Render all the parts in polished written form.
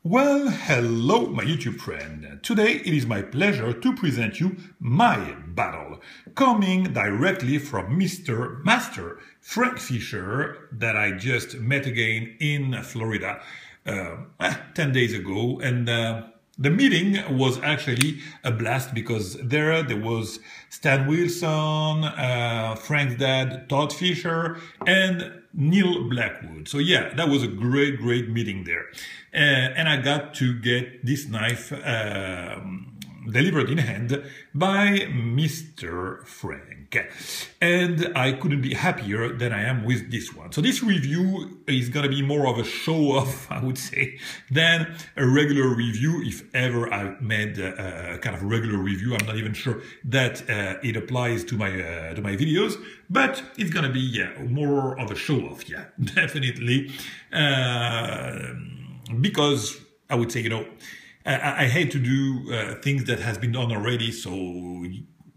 Well, hello my YouTube friend. Today it is my pleasure to present you my battle, coming directly from Mr. Master Frank Fisc that I just met again in Florida 10 days ago, and the meeting was actually a blast because there was Stan Wilson, Frank's dad, Todd Fisher, and Neil Blackwood. So yeah, that was a great meeting there. And I got to get this knife delivered in hand by Mr. Frank. And I couldn't be happier than I am with this one. So this review is going to be more of a show-off, I would say, than a regular review. If ever I made a kind of regular review, I'm not even sure that it applies to my videos, but it's going to be more of a show-off, yeah, definitely. Because I would say, I hate to do things that has been done already. So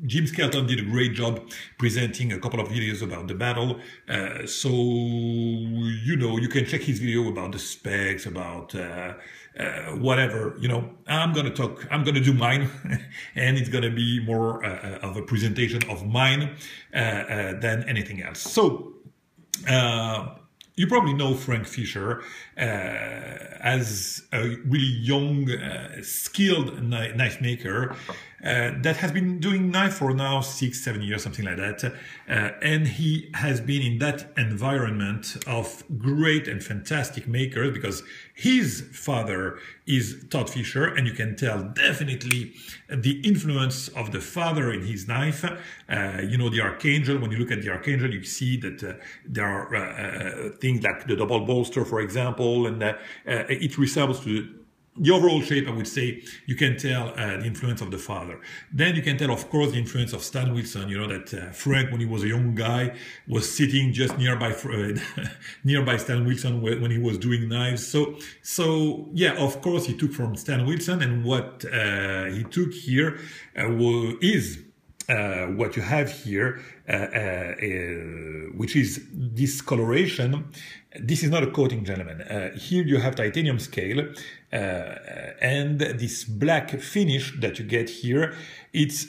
Jim Skelton did a great job presenting a couple of videos about the battle. So, you can check his video about the specs, about whatever, I'm going to do mine and it's going to be more of a presentation of mine than anything else. So, you probably know Frank Fisc as a really young, skilled knife maker that has been doing knife for now 6-7 years, something like that. And he has been in that environment of great and fantastic makers because his father is Todd Fisc, and you can tell definitely the influence of the father in his knife. The Archangel, when you look at the Archangel, you see that there are things like the double bolster, for example, and it resembles to the overall shape. I would say you can tell the influence of the father. Then you can tell, of course, the influence of Stan Wilson. That Frank, when he was a young guy, was sitting just nearby Stan Wilson when he was doing knives. So yeah, of course, he took from Stan Wilson, and what he took here is what you have here, which is this coloration. This is not a coating, gentlemen. Here you have titanium scale, and this black finish that you get here. It's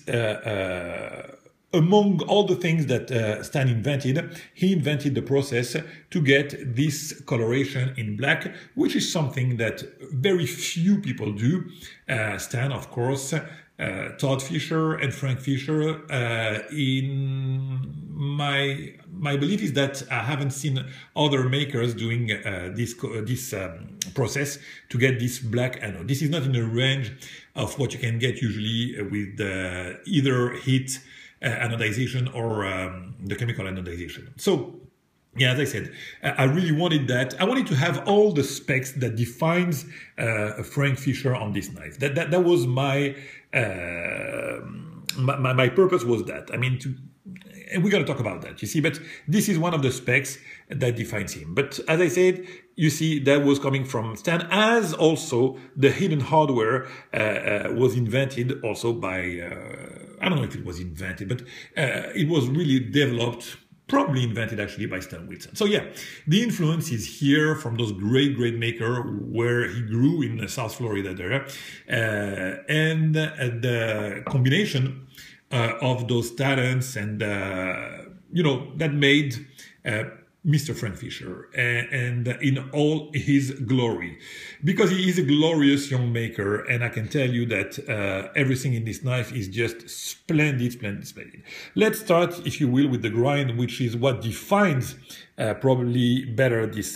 among all the things that Stan invented, he invented the process to get this coloration in black, which is something that very few people do. Stan, of course, Todd Fisc and Frank Fisc. In my belief is that I haven't seen other makers doing this process to get this black anode. This is not in the range of what you can get usually with either heat anodization or the chemical anodization. So yeah, as I said, I really wanted that. I wanted to have all the specs that defines Frank Fisc on this knife. That was my purpose was that. I mean, and we're going to talk about that, you see, but this is one of the specs that defines him. But as I said, you see, that was coming from Stan, as also the hidden hardware was invented also by, I don't know if it was invented, but it was really developed, probably invented actually by Stan Wilson. So yeah, the influence is here from those great maker where he grew in South Florida there. And the combination of those talents and, that made Mr. Frank Fisc and in all his glory, because he is a glorious young maker, and I can tell you that everything in this knife is just splendid. Let's start, if you will, with the grind, which is what defines probably better this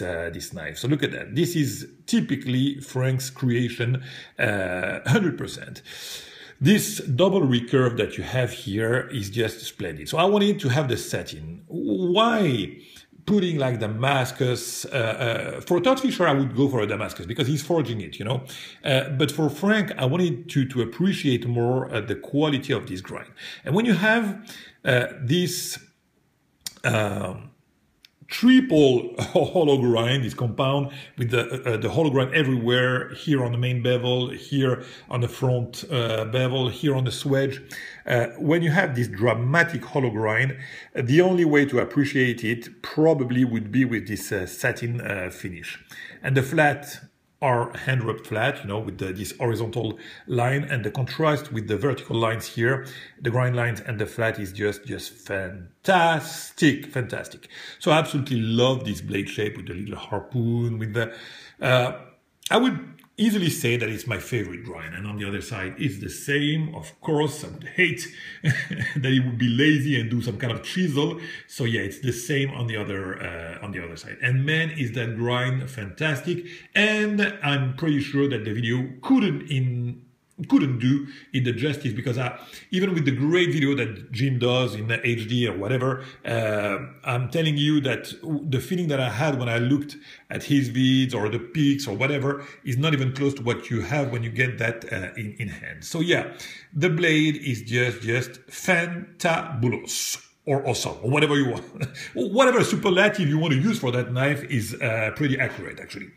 knife. So look at that. This is typically Frank's creation, 100%. This double recurve that you have here is just splendid. So I wanted to have the satin. Why putting like Damascus? For Todd Fisc, I would go for a Damascus because he's forging it, But for Frank, I wanted to appreciate more the quality of this grind. And when you have this triple hollow grind, this compound with the hollow grind everywhere, here on the main bevel, here on the front bevel, here on the swedge. When you have this dramatic hollow grind, the only way to appreciate it probably would be with this satin finish. And the flat are hand rubbed flat, you know, with this horizontal line, and the contrast with the vertical lines here, the grind lines and the flat is just fantastic. So I absolutely love this blade shape with the little harpoon, with the, I would easily say that it's my favorite grind, and on the other side it's the same. Of course, I would hate that it would be lazy and do some kind of chisel. So yeah, it's the same on the other side. And man, is that grind fantastic! And I'm pretty sure that the video couldn't do it the justice, because even with the great video that Jim does in the HD or whatever, I'm telling you that the feeling that I had when I looked at his vids or the peaks or whatever is not even close to what you have when you get that in hand. So yeah, the blade is just fantabulous, or awesome, or whatever you want. Whatever superlative you want to use for that knife is pretty accurate, actually.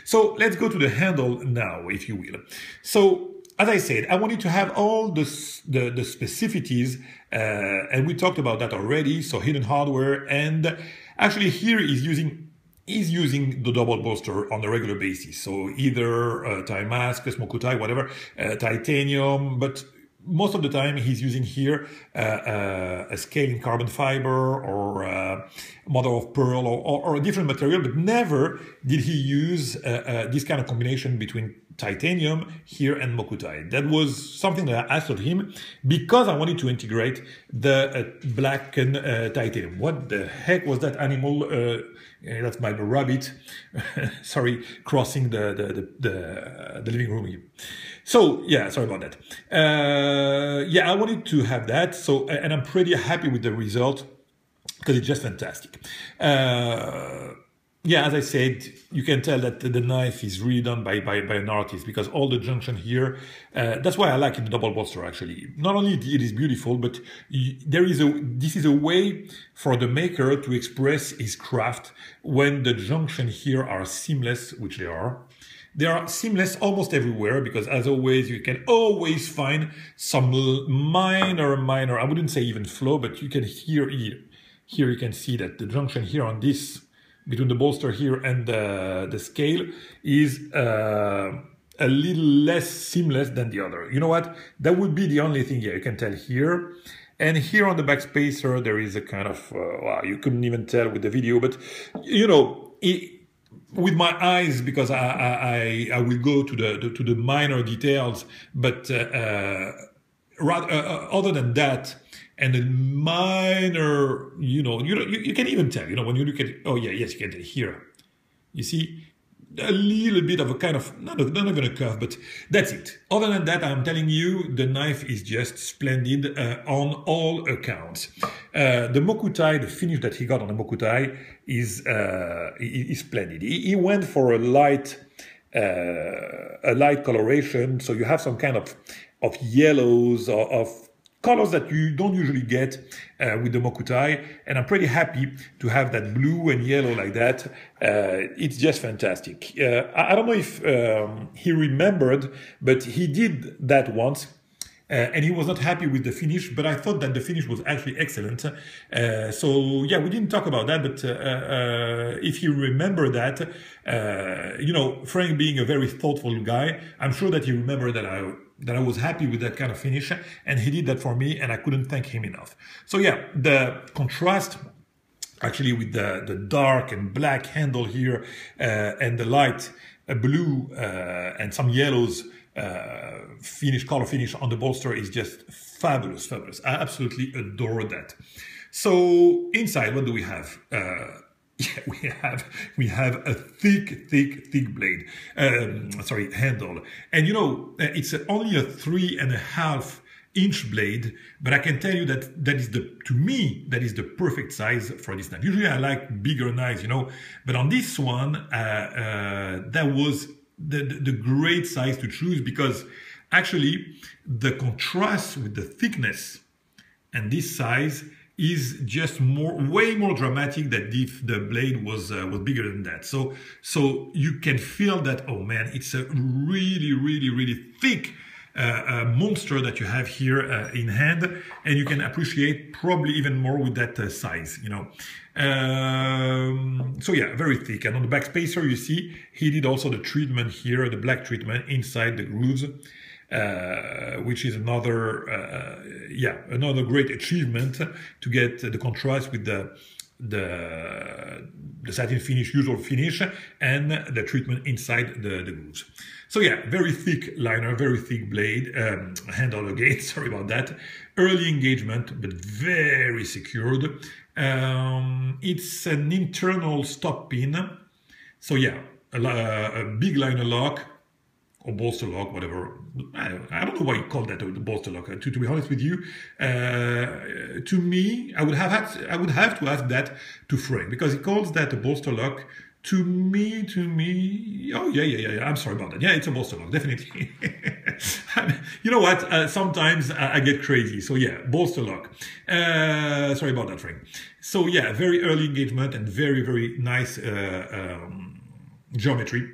So let's go to the handle now, if you will. So as I said, I wanted to have all the specificities, and we talked about that already. So hidden hardware, and actually here is using the double bolster on a regular basis. So either tie mask, a smoku tie, whatever, titanium, but most of the time he's using here a scale in carbon fiber or mother of pearl or a different material, but never did he use this kind of combination between titanium here and mokutai. That was something that I asked of him because I wanted to integrate the blackened titanium. What the heck was that animal? That's my rabbit. Sorry, crossing the living room here. So yeah, sorry about that. Yeah, I wanted to have that. So, and I'm pretty happy with the result because it's just fantastic. Yeah, as I said, you can tell that the knife is really done by an artist, because all the junction here, that's why I like it, the double bolster, actually. Not only it is beautiful, but this is a way for the maker to express his craft when the junction here are seamless, which they are. They are seamless almost everywhere, because as always, you can always find some minor, I wouldn't say even flaw, but you can here you can see that the junction here on this, between the bolster here and the scale, is a little less seamless than the other. You know what? That would be the only thing here. You can tell here. And here on the back spacer, there is a kind of, wow, you couldn't even tell with the video, but, you know, with my eyes, because I will go to the minor details, but rather, other than that, and the minor, you can even tell, when you look at it, oh yeah, yes, you can tell here. You see a little bit of a kind of, not going to curve, but that's it. Other than that, I'm telling you, the knife is just splendid on all accounts. The mokutai, the finish that he got on the mokutai is splendid. He went for a light coloration, so you have some kind of yellows or of colors that you don't usually get with the mokutai, and I'm pretty happy to have that blue and yellow like that. It's just fantastic. I don't know if he remembered, but he did that once, and he was not happy with the finish, but I thought that the finish was actually excellent. So yeah, we didn't talk about that, but if you remember that, Frank being a very thoughtful guy, I'm sure that he remembered that I was happy with that kind of finish, and he did that for me, and I couldn't thank him enough. So yeah, the contrast actually with the dark and black handle here and the light blue and some yellows color finish on the bolster is just fabulous. I absolutely adore that. So inside, what do we have? Yeah, we have a thick blade, handle, and it's only a 3.5 inch blade, but I can tell you that to me that is the perfect size for this knife. Usually I like bigger knives, but on this one that was the great size to choose, because actually the contrast with the thickness and this size is just way more dramatic than if the blade was bigger than that. So you can feel that, oh man, it's a really thick monster that you have here in hand, and you can appreciate probably even more with that size, you know. So yeah, very thick. And on the back spacer, you see he did also the treatment here, the black treatment inside the grooves, which is another another great achievement to get the contrast with the satin finish, usual finish, and the treatment inside the grooves. So yeah, very thick liner, very thick blade, handle again, sorry about that. Early engagement, but very secured. It's an internal stop pin. So yeah, a big liner lock, or bolster lock, whatever. I don't know why you call that a bolster lock. To be honest with you, to me, I would have to ask that to Frank, because he calls that a bolster lock. To me, oh yeah. I'm sorry about that. Yeah, it's a bolster lock, definitely. You know what? Sometimes I get crazy. So yeah, bolster lock. Sorry about that, Frank. So yeah, very early engagement and very, very nice geometry.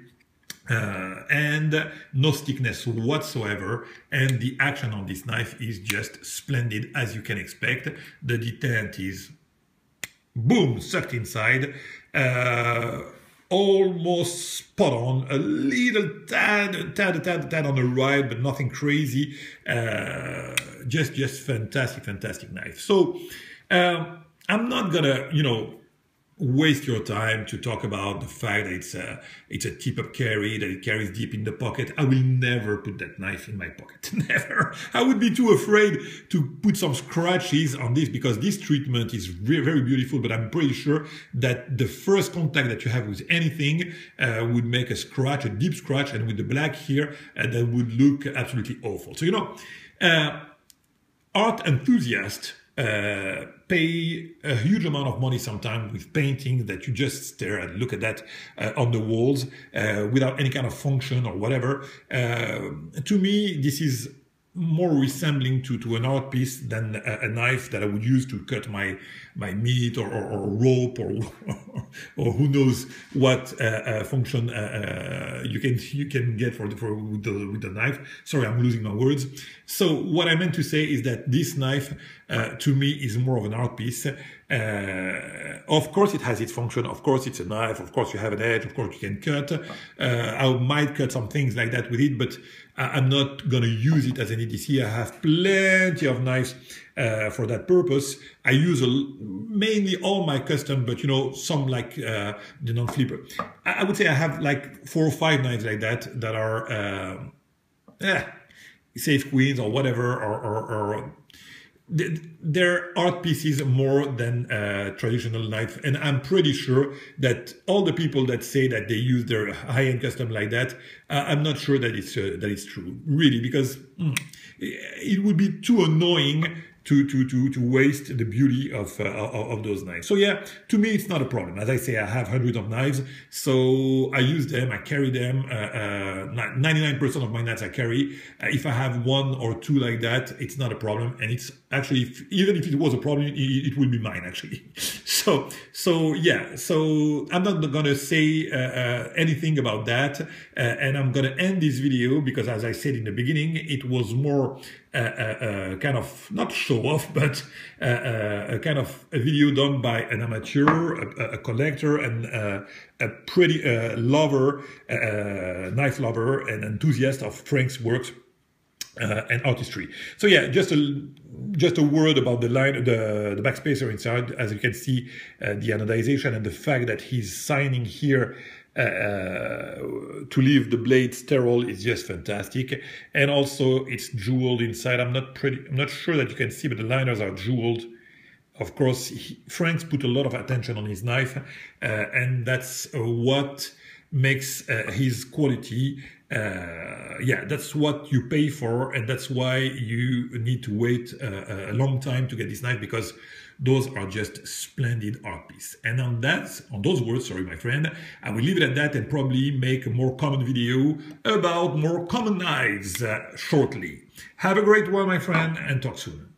And no stickness whatsoever, and the action on this knife is just splendid, as you can expect. The detent is boom, sucked inside, almost spot on, a little tad on the right, but nothing crazy. Just fantastic knife. So I'm not gonna, you know, waste your time to talk about the fact that it's a tip-up carry, that it carries deep in the pocket. I will never put that knife in my pocket. Never. I would be too afraid to put some scratches on this, because this treatment is very, very beautiful, but I'm pretty sure that the first contact that you have with anything would make a scratch, a deep scratch, and with the black here, that would look absolutely awful. So, you know, art enthusiasts pay a huge amount of money sometimes with paintings that you just stare at, look at that on the walls without any kind of function or whatever. To me, this is more resembling to an art piece than a knife that I would use to cut my meat or rope or who knows what function you can get with the knife. Sorry, I'm losing my words. So what I meant to say is that this knife to me is more of an art piece. Of course it has its function, of course it's a knife, of course you have an edge, of course you can cut. I might cut some things like that with it, but I'm not gonna use it as an EDC. I have plenty of knives for that purpose. I use mainly all my custom, but you know, some like the non-flipper. I would say I have like 4 or 5 knives like that are safe queens or whatever, or they're art pieces more than traditional knife. And I'm pretty sure that all the people that say that they use their high-end custom like that, I'm not sure that it's true, really, because it would be too annoying to waste the beauty of those knives. So yeah, to me it's not a problem. As I say, I have hundreds of knives, so I use them, I carry them. 99% of my knives I carry. If I have 1 or 2 like that, it's not a problem, and it's actually, even if it was a problem, it would be mine actually. So yeah, so I'm not gonna say anything about that, and I'm gonna end this video because, as I said in the beginning, it was more kind of not show off, but a kind of a video done by an amateur, a collector, and a pretty knife lover and enthusiast of Frank's works and artistry. So yeah, just a word about the line, the backspacer inside. As you can see, the anodization and the fact that he's signing here to leave the blade sterile is just fantastic. And also it's jeweled inside. I'm not sure that you can see, but the liners are jeweled. Of course, Frank's put a lot of attention on his knife, and that's what makes his quality. Yeah, that's what you pay for, and that's why you need to wait a long time to get this knife, because those are just splendid art pieces. And on those words, sorry, my friend, I will leave it at that and probably make a more common video about more common knives shortly. Have a great one, my friend, and talk soon.